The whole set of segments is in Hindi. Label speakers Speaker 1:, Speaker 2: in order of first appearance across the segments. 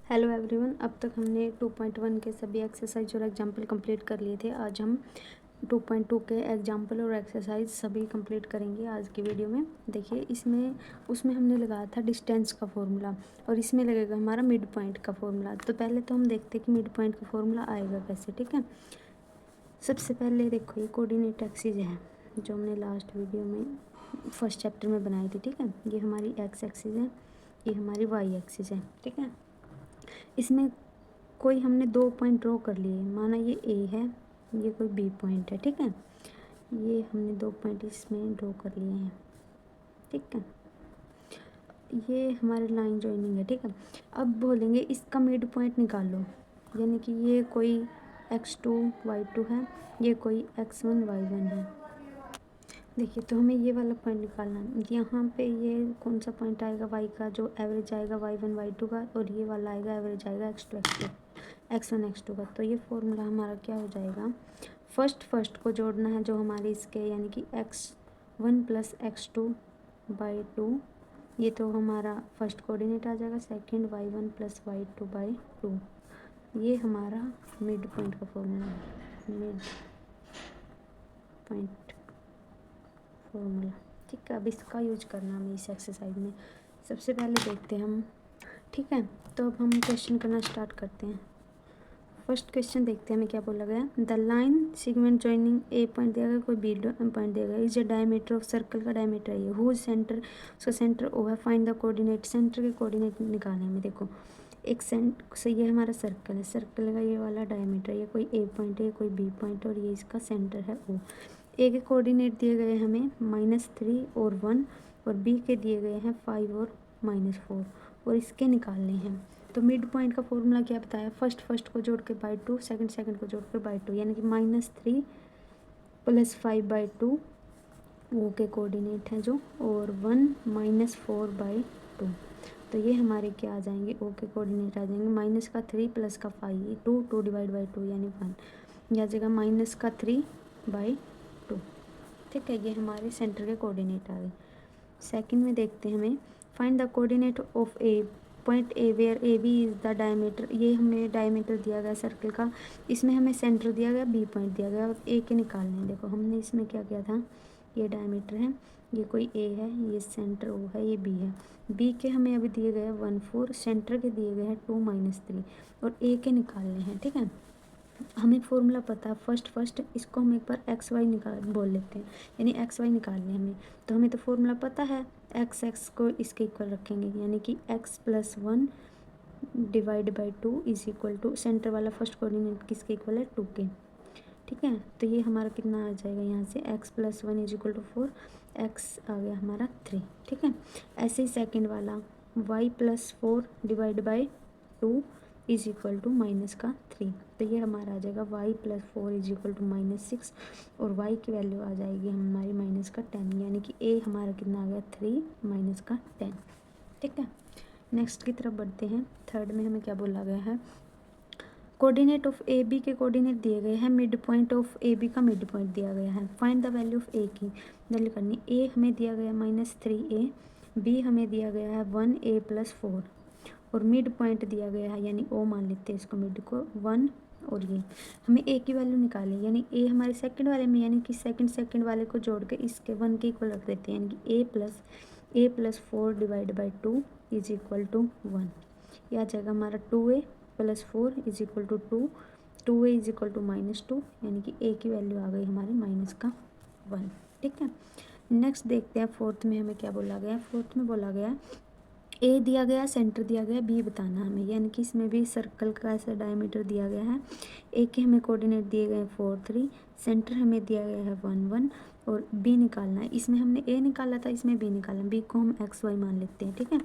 Speaker 1: हेलो एवरीवन, अब तक हमने 2.1 के सभी एक्सरसाइज और एग्जाम्पल कंप्लीट कर लिए थे। आज हम 2.2 के एग्जाम्पल और एक्सरसाइज सभी कंप्लीट करेंगे आज की वीडियो में। देखिए, उसमें हमने लगाया था डिस्टेंस का फॉर्मूला और इसमें लगेगा हमारा मिड पॉइंट का फॉर्मूला। तो पहले तो हम देखते हैं कि मिड पॉइंट का फॉर्मूला आएगा कैसे। ठीक है, सबसे पहले देखो, ये कोऑर्डिनेट एक्सिस है जो हमने लास्ट वीडियो में फर्स्ट चैप्टर में बनाई थी। ठीक है, ये हमारी एक्स एक्सिस है, ये हमारी वाई एक्सिस है। ठीक है, इसमें कोई हमने 2 पॉइंट ड्रॉ कर लिए, माना ये ए है, ये कोई बी पॉइंट है। ठीक है, ये हमने 2 पॉइंट इसमें ड्रॉ कर लिए हैं। ठीक है, ये हमारे लाइन जॉइनिंग है। ठीक है, अब बोलेंगे इसका मिड पॉइंट निकाल लो, यानी कि ये कोई x2 y2 है, ये कोई x1 y1 है। देखिए, तो हमें ये वाला पॉइंट निकालना है। यहाँ पे ये कौन सा पॉइंट आएगा y का, जो एवरेज आएगा y1 y2 का, और ये वाला आएगा एवरेज आएगा x2 x1 x2 का। तो ये फॉर्मूला हमारा क्या हो जाएगा, फर्स्ट को जोड़ना है जो हमारे इसके, यानी कि x1 प्लस x2/2, ये तो हमारा फर्स्ट कोऑर्डिनेट आ जाएगा। सेकंड y1 प्लस y2/2, ये हमारा मिड पॉइंट का फॉर्मूला है, मिड पॉइंट फॉर्मूला। ठीक है, अब इसका यूज करना हमें इस एक्सरसाइज में। सबसे पहले देखते हैं हम। ठीक है, तो अब हम क्वेश्चन करना स्टार्ट करते हैं। फर्स्ट क्वेश्चन देखते हैं हमें क्या बोला गया। The line segment joining A point दिया गया, कोई बी पॉइंट दिया गया। Is the diameter of circle का डायमीटर है ये, हुज सेंटर, उसका सेंटर ओ है। फाइंड द कोऑर्डिनेट, सेंटर के कोऑर्डिनेट निकालने में। देखो, एक से ये हमारा सर्कल है, सर्कल का ये वाला डायमीटर, ये कोई ए पॉइंट है, ये कोई बी पॉइंट है, और ये इसका सेंटर है ओ। ए के कोऑर्डिनेट दिए गए हमें -3 और 1, और बी के दिए गए हैं 5 और -4, और इसके निकालने हैं। तो मिड पॉइंट का फॉर्मूला क्या बताया, फर्स्ट को जोड़ के /2, सेकंड को जोड़ के /2, यानी कि -3 + 5/2 ओ के कोऑर्डिनेट हैं जो, और 1 - 4/2। तो ये हमारे क्या आ जाएंगे, ओ के कोऑर्डिनेट आ जाएंगे। -3 + 5, 2 डिवाइड बाई 2 यानी 1, यह आ जाएगा -3/2। ठीक है, ये हमारे सेंटर के कोऑर्डिनेट आ गए। सेकंड में देखते हैं हमें, find the coordinate of a point A where A B is the diameter. ये हमें डायमीटर दिया गया सर्कल का, इसमें हमें सेंटर दिया गया, बी पॉइंट दिया गया, और ए के निकालने हैं। देखो, हमने इसमें क्या किया था, ये डायमीटर है, ये कोई ए है, ये सेंटर ओ है, ये बी है। बी के हमें अभी दिए गए 1 4, सेंटर के दिए गए हैं 2 - 3, और ए के निकालने हैं। ठीक है, हमें फॉर्मूला पता है, फर्स्ट इसको हम एक बार एक्स वाई निकाल बोल लेते हैं, यानी एक्स वाई निकालने हमें। तो हमें तो फॉर्मूला पता है, एक्स को इसके इक्वल रखेंगे, यानी कि x + 1 divide by 2 is equal to, centre वाला फर्स्ट कोऑर्डिनेट किसके इक्वल है, 2 के। ठीक है, तो ये हमारा कितना आ जाएगा, यहाँ से x + 1 is equal to 4, x आ गया हमारा 3। ठीक है, ऐसे ही सेकंड वाला y + 4 divide by 2 is equal to -3। तो ये हमारा आ जाएगा y + 4 इज इक्वल टू -6, और y की वैल्यू आ जाएगी हमारी -10, यानी कि a हमारा कितना आ गया, 3 - 10। ठीक है, नेक्स्ट की तरफ बढ़ते हैं। थर्ड में हमें क्या बोला गया है, कोऑर्डिनेट ऑफ ए बी के कोऑर्डिनेट दिए गए हैं, mid point of A B का मिड पॉइंट दिया गया है। Find the value of A की वैल्यू करनी। ए हमें दिया गया -3a, बी हमें दिया गया है 1a + 4, और मिड पॉइंट दिया गया है, यानी ओ मान लेते हैं इसको, मिड को 1, और ये हमें ए की वैल्यू निकालें, यानी ए हमारे सेकंड वाले में, यानी कि सेकंड वाले को जोड़ के इसके 1 के इक्वल रख देते हैं, यानी कि a + 4 divide by 2 is equal to 1। यह आ जाएगा हमारा 2a + 4 is equal to 2, 2a is equal to -2, यानी कि a की वैल्यू आ गई हमारी -1। ठीक है, नेक्स्ट देखते हैं फोर्थ में हमें क्या बोला गया है। फोर्थ में बोला गया ए दिया गया, सेंटर दिया गया, बी बताना हमें, यानी कि इसमें भी सर्कल का ऐसा डायमीटर दिया गया है। ए के हमें कोऑर्डिनेट दिए गए हैं 4 3, सेंटर हमें दिया गया है 1 1, और बी निकालना है। इसमें हमने ए निकाला था, इसमें बी निकालना, बी को हम एक्स वाई मान लेते हैं। ठीक है,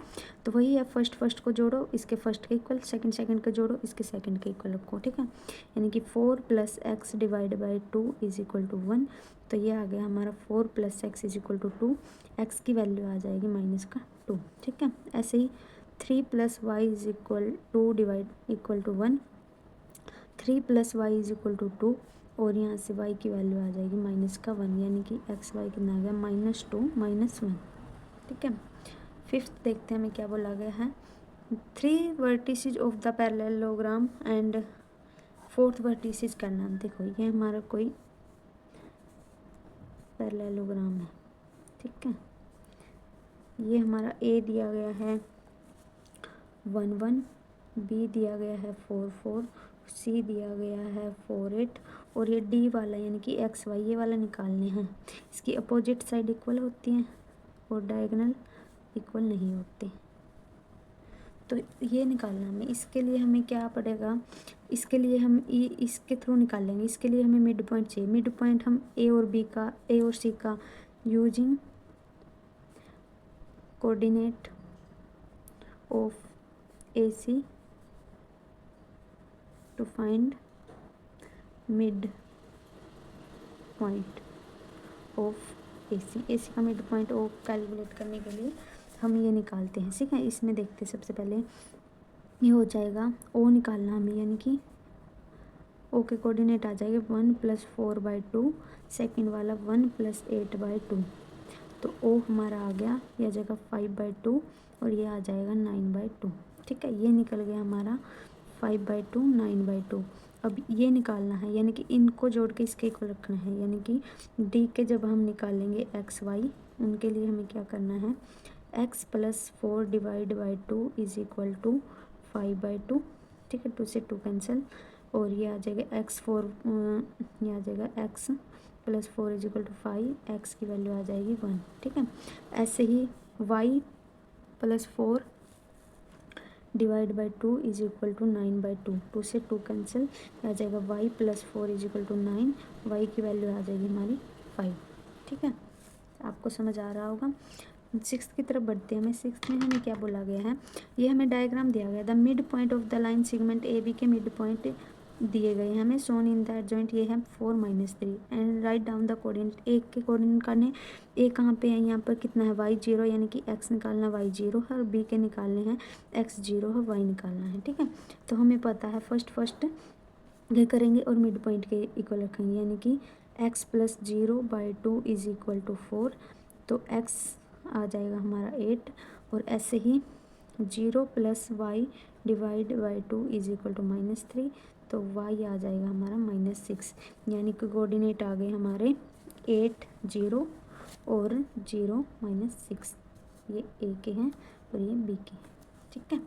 Speaker 1: तो वही है, फर्स्ट को जोड़ो, इसके फर्स्ट के इक्वल, सेकंड के जोड़ो, इसके सेकंड के इक्वल रखो। ठीक है, यानी कि 4 + x divide by 2 is equal to 1। तो ये आ गया हमारा 4 + x is equal to 2, x की वैल्यू आ जाएगी -2। ठीक है, ऐसे ही 3 + y is equal to divide equal to 1, 3 + y is equal to 2, और यहाँ से y की वैल्यू आ जाएगी -1, यानी कि एक्स वाई कितना आ गया, -2 - 1। ठीक है, फिफ्थ देखते हैं हमें क्या बोला गया है। 3 vertices of the parallelogram and 4th vertices करना। देखो ये हमारा कोई पैरेललोग्राम है, ठीक है। ये हमारा ए दिया गया है 1 1, बी दिया गया है 4 4, सी दिया गया है 4 8 और ये डी वाला यानी कि एक्स वाई ये वाला निकालने हैं। इसकी अपोजिट साइड इक्वल होती हैं और डायगोनल इक्वल नहीं होते, तो ये निकालना हमें। इसके लिए हमें क्या पड़ेगा, इसके लिए हम इसके थ्रू निकाल लेंगे। इसके लिए हमें मिड पॉइंट चाहिए। मिड पॉइंट हम ए और सी का using coordinate of AC to find mid point of AC का मिड पॉइंट ओ कैलकुलेट करने के लिए हम ये निकालते हैं, ठीक है। इसमें देखते हैं सबसे पहले ये हो जाएगा ओ निकालना हमें, यानी कि ओ के कोऑर्डिनेट आ जाएंगे 1 + 4/2, सेकेंड वाला 1 + 8/2, तो ओ हमारा आ गया यह जगह 5/2 और ये आ जाएगा 9/2, ठीक है। ये निकल गया हमारा 5/2 9/2। अब ये निकालना है, यानी कि इनको जोड़ के इसके इक्वल रखना है, यानी कि डी के जब हम निकालेंगे एक्स वाई उनके लिए हमें क्या करना है, x + 4 / 2 = 5/2, ठीक है। 2 से 2 कैंसिल और ये आ जाएगा ये आ जाएगा x + 4 = 5, x की वैल्यू आ जाएगी 1, ठीक है। ऐसे ही y + 4 / 2 = 9/2, 2 से 2 कैंसिल आ जाएगा y + 4 = 9, y की वैल्यू आ जाएगी हमारी 5, ठीक है। आपको समझ आ रहा होगा। 6th की तरफ बढ़ते हैं। हमें 6th में हमें क्या बोला गया है, ये हमें डायग्राम दिया गया। The mid point of the line segment A B के मिड पॉइंट दिए गए हैं हमें, सोन इन द एडजॉइंट ये है 4 - 3 and write down the coordinate. A के कोऑर्डिनेट करने, ए कहाँ पे है, यहाँ पर कितना है y0, यानी कि x निकालना y0 है और b के निकालने हैं x0 है, y निकालना है, ठीक है। तो हमें पता है फर्स्ट ये करेंगे और मिड पॉइंट के इक्वल रखेंगे, यानी कि x + 0/2 = 4, तो x आ जाएगा हमारा 8 और ऐसे ही 0 + y / 2 = -3, तो y आ जाएगा हमारा -6, यानी कि कोऑर्डिनेट आ गए हमारे 8 0 और 0 -6, ये ए के हैं और ये बी के हैं, ठीक है।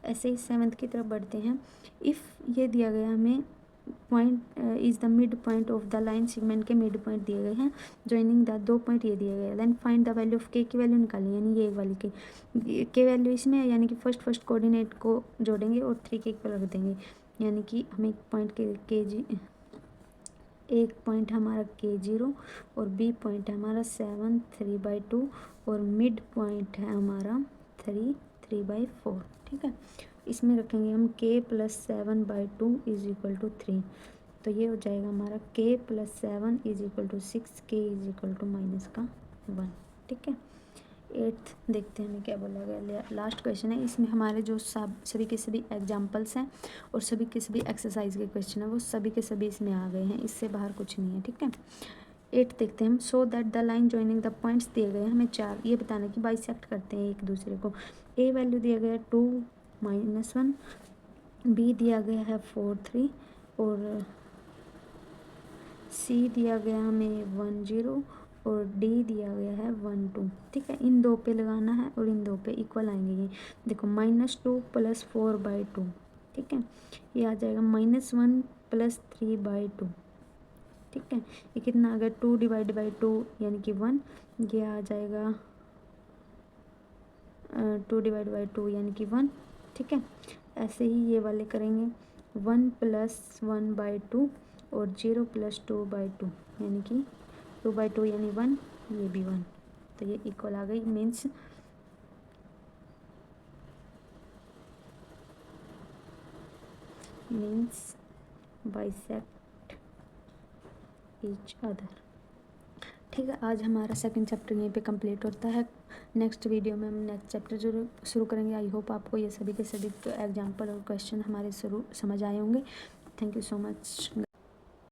Speaker 1: ऐसे ही 7th की तरफ बढ़ते हैं। इफ़ ये दिया गया हमें point is the mid point of the line segment के मिड पॉइंट दिए गए हैं, जॉइनिंग द 2 पॉइंट ये दिए गए, then find the value of k की वैल्यू निकालें, यानी ये वाली के वैल्यू इसमें है, यानी कि फर्स्ट कोऑर्डिनेट को जोड़ेंगे और 3 के इक्वल रख देंगे, यानी कि हमें एक पॉइंट हमारा K0 और बी पॉइंट है हमारा 7 3/2 और मिड पॉइंट है हमारा 3 3/4, ठीक है। इसमें रखेंगे हम k + 7/2 = 3, तो ये हो जाएगा हमारा k + 7 = 6, k = -1, ठीक है। 8th देखते हैं हमें क्या बोला गया। लास्ट क्वेश्चन है, इसमें हमारे जो सभी के सभी एग्जाम्पल्स हैं और सभी के सभी एक्सरसाइज के क्वेश्चन हैं वो सभी के सभी इसमें आ गए हैं, इससे बाहर कुछ नहीं है, ठीक है। 8 देखते हैं हम। So that the line joining the points दिए गए हमें 4, ये बताना कि बाइसेक्ट करते हैं एक दूसरे को। ए वैल्यू दिया गया 2 - 1, बी दिया गया है 4 3 और सी दिया गया हमें 1 0 और डी दिया गया है 1 2, ठीक है। इन 2 पे लगाना है और इन 2 पे इक्वल आएंगे। ये देखो -2 + 4/2, ठीक है। ये आ जाएगा -1 + 3/2, ठीक है। ये कितना आ गया 2 / 2 यानी कि 1, ये आ जाएगा 2 / 2 यानी कि 1, ठीक है। ऐसे ही ये वाले करेंगे 1 + 1/2 और 0 + 2/2 यानी कि 2/2 यानी 1, ये भी 1, तो ये इक्वल आ गई। मीन्स बाइसेक्ट ईच अदर, ठीक है। आज हमारा सेकंड चैप्टर यहीं पे कंप्लीट होता है। नेक्स्ट वीडियो में हम नेक्स्ट चैप्टर जरूर शुरू करेंगे। आई होप आपको ये सभी के सभी एग्जाम्पल और क्वेश्चन हमारे शुरू समझ आए होंगे। Thank you so much.